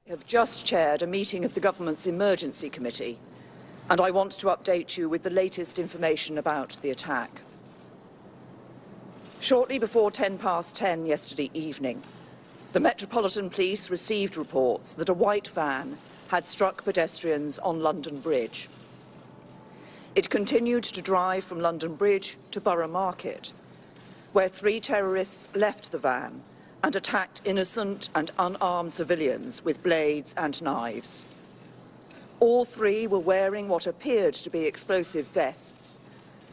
I have just chaired a meeting of the Government's Emergency Committee, and I want to update you with the latest information about the attack. Shortly before 10:10 yesterday evening, the Metropolitan Police received reports that a white van had struck pedestrians on London Bridge. It continued to drive from London Bridge to Borough Market, where 3 terrorists left the van and attacked innocent and unarmed civilians with blades and knives. All 3 were wearing what appeared to be explosive vests,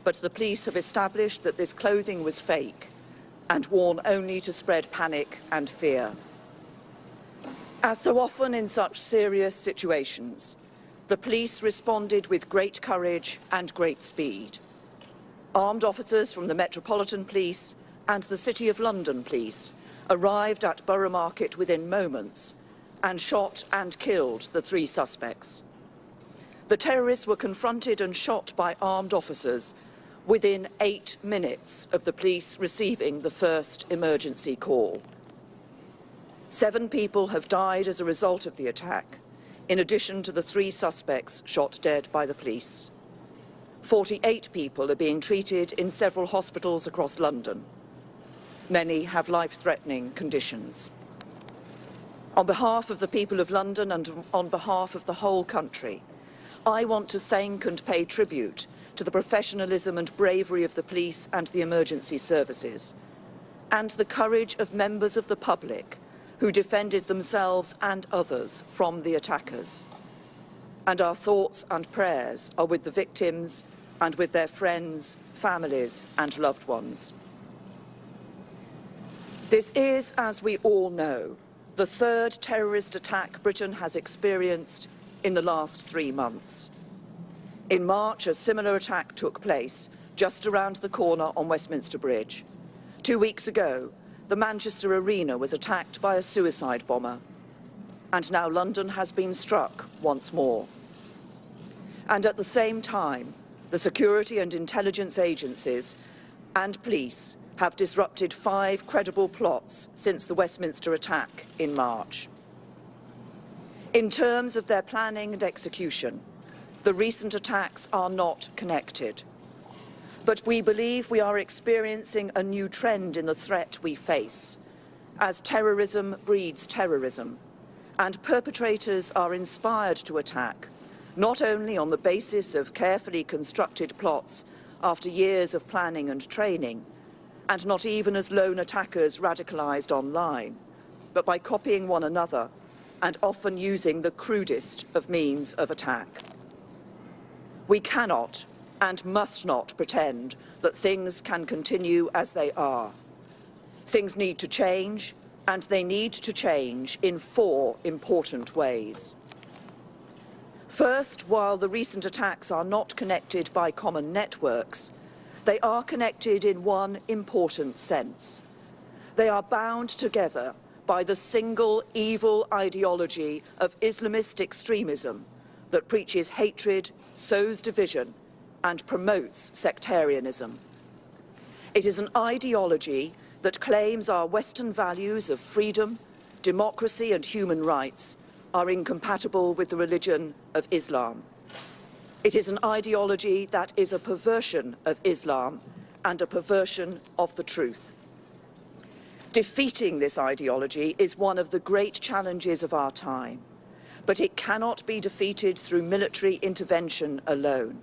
but the police have established that this clothing was fake and worn only to spread panic and fear. As so often in such serious situations, the police responded with great courage and great speed. Armed officers from the Metropolitan Police and the City of London Police arrived at Borough Market within moments and shot and killed the 3 suspects. The terrorists were confronted and shot by armed officers within 8 minutes of the police receiving the first emergency call. 7 people have died as a result of the attack, in addition to the 3 suspects shot dead by the police. 48 people are being treated in several hospitals across London. Many have life-threatening conditions. On behalf of the people of London and on behalf of the whole country, I want to thank and pay tribute to the professionalism and bravery of the police and the emergency services, and the courage of members of the public who defended themselves and others from the attackers. And our thoughts and prayers are with the victims and with their friends, families, and loved ones. This is, as we all know, the 3rd terrorist attack Britain has experienced in the last 3 months. In March, a similar attack took place just around the corner on Westminster Bridge. 2 weeks ago, the Manchester Arena was attacked by a suicide bomber. And now London has been struck once more. And at the same time, the security and intelligence agencies and police have disrupted 5 credible plots since the Westminster attack in March. In terms of their planning and execution, the recent attacks are not connected. But we believe we are experiencing a new trend in the threat we face, as terrorism breeds terrorism, and perpetrators are inspired to attack, not only on the basis of carefully constructed plots after years of planning and training, and not even as lone attackers radicalized online, but by copying one another and often using the crudest of means of attack. We cannot and must not pretend that things can continue as they are. Things need to change, and they need to change in 4 important ways. First, while the recent attacks are not connected by common networks, they are connected in one important sense. They are bound together by the single evil ideology of Islamist extremism that preaches hatred, sows division, and promotes sectarianism. It is an ideology that claims our Western values of freedom, democracy, and human rights are incompatible with the religion of Islam. It is an ideology that is a perversion of Islam and a perversion of the truth. Defeating this ideology is one of the great challenges of our time, but it cannot be defeated through military intervention alone.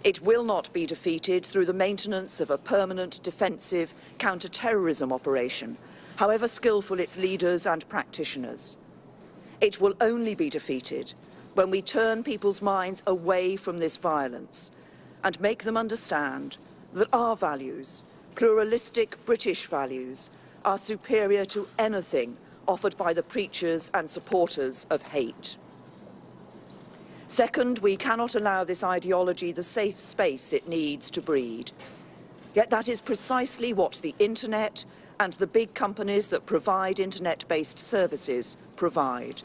It will not be defeated through the maintenance of a permanent defensive counter-terrorism operation, however skillful its leaders and practitioners. It will only be defeated when we turn people's minds away from this violence and make them understand that our values, pluralistic British values, are superior to anything offered by the preachers and supporters of hate. Second, we cannot allow this ideology the safe space it needs to breed. Yet that is precisely what the internet and the big companies that provide internet-based services provide.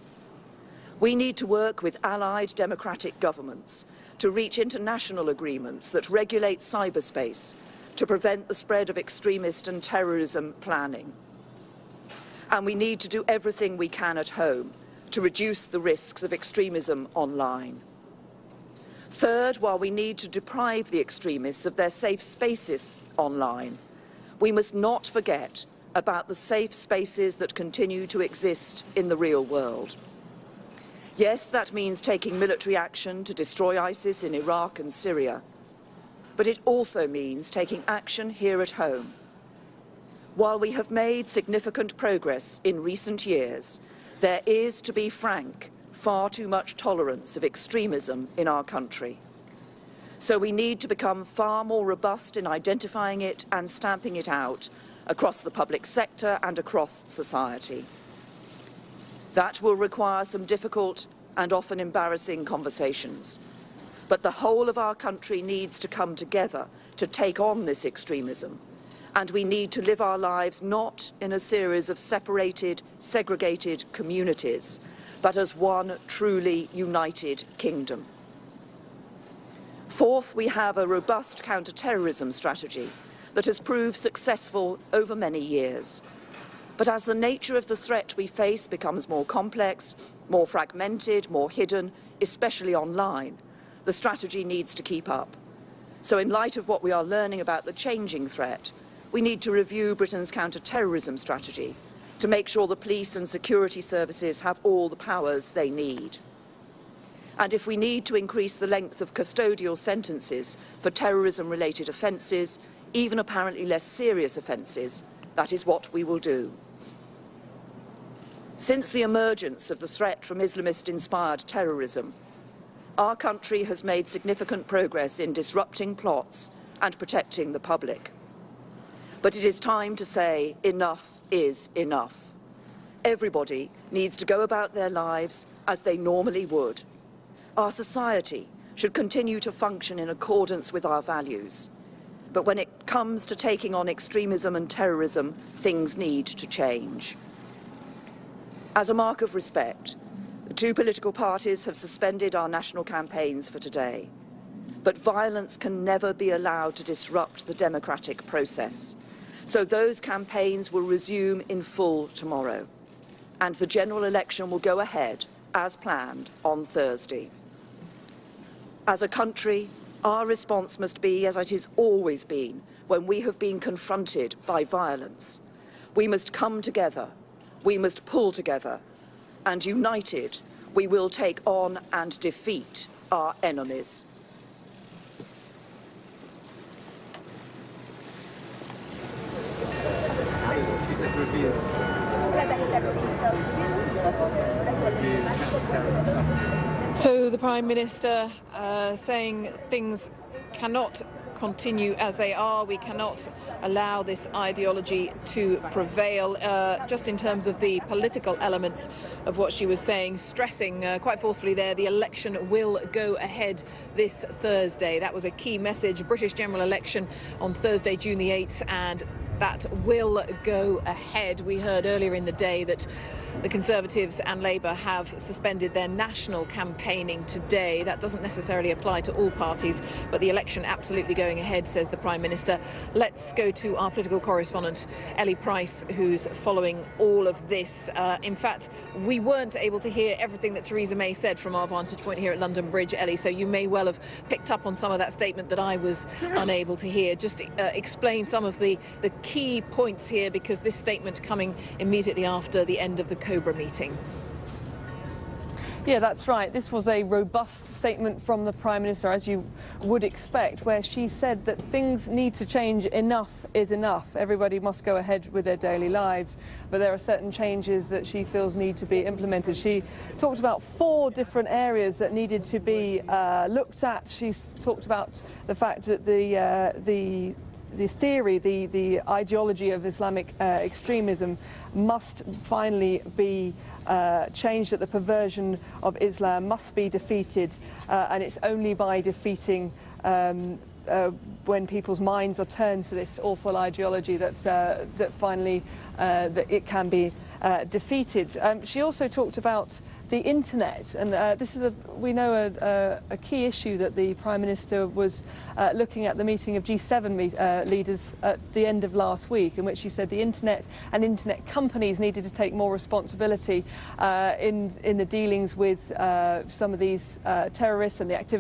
We need to work with allied democratic governments to reach international agreements that regulate cyberspace to prevent the spread of extremist and terrorism planning. And we need to do everything we can at home to reduce the risks of extremism online. Third, while we need to deprive the extremists of their safe spaces online, we must not forget about the safe spaces that continue to exist in the real world. Yes, that means taking military action to destroy ISIS in Iraq and Syria, but it also means taking action here at home. While we have made significant progress in recent years, there is, to be frank, far too much tolerance of extremism in our country. So we need to become far more robust in identifying it and stamping it out across the public sector and across society. That will require some difficult and often embarrassing conversations. But the whole of our country needs to come together to take on this extremism. And we need to live our lives not in a series of separated, segregated communities, but as one truly united kingdom. Fourth, we have a robust counter-terrorism strategy that has proved successful over many years. But as the nature of the threat we face becomes more complex, more fragmented, more hidden, especially online, the strategy needs to keep up. So in light of what we are learning about the changing threat, we need to review Britain's counter-terrorism strategy to make sure the police and security services have all the powers they need. And if we need to increase the length of custodial sentences for terrorism-related offences, even apparently less serious offences, that is what we will do. Since the emergence of the threat from Islamist-inspired terrorism, our country has made significant progress in disrupting plots and protecting the public. But it is time to say enough is enough. Everybody needs to go about their lives as they normally would. Our society should continue to function in accordance with our values. But when it comes to taking on extremism and terrorism, things need to change. As a mark of respect, the two political parties have suspended our national campaigns for today. But violence can never be allowed to disrupt the democratic process. So those campaigns will resume in full tomorrow. And the general election will go ahead, as planned, on Thursday. As a country, our response must be as it has always been when we have been confronted by violence. We must come together, we must pull together, and united, we will take on and defeat our enemies. So the Prime Minister saying things cannot continue as they are. We cannot allow this ideology to prevail, just in terms of the political elements of what she was saying, stressing quite forcefully there the election will go ahead this Thursday. That was a key message. British general election on Thursday, June the 8th, and that will go ahead. We heard earlier in the day that the Conservatives and Labour have suspended their national campaigning today. That doesn't necessarily apply to all parties, but the election absolutely going ahead, says the Prime Minister. Let's go to our political correspondent, Ellie Price, who's following all of this. In fact, we weren't able to hear everything that Theresa May said from our vantage point here at London Bridge, Ellie, so you may well have picked up on some of that statement that I was unable to hear. Just explain some of the key points here, because this statement coming immediately after the end of the Cobra meeting. Yeah, that's right. This was a robust statement from the Prime Minister, as you would expect, where she said that things need to change. Enough is enough. Everybody must go ahead with their daily lives, but there are certain changes that she feels need to be implemented. She talked about 4 different areas that needed to be looked at. She's talked about the fact that the theory, the ideology of Islamic extremism must finally be changed, that the perversion of Islam must be defeated, and it's only by defeating when people's minds are turned to this awful ideology that finally that it can be defeated. She also talked about the internet, and this is we know a key issue that the Prime Minister was looking at the meeting of G7 leaders at the end of last week, in which she said the internet and internet companies needed to take more responsibility in the dealings with some of these terrorists and the activities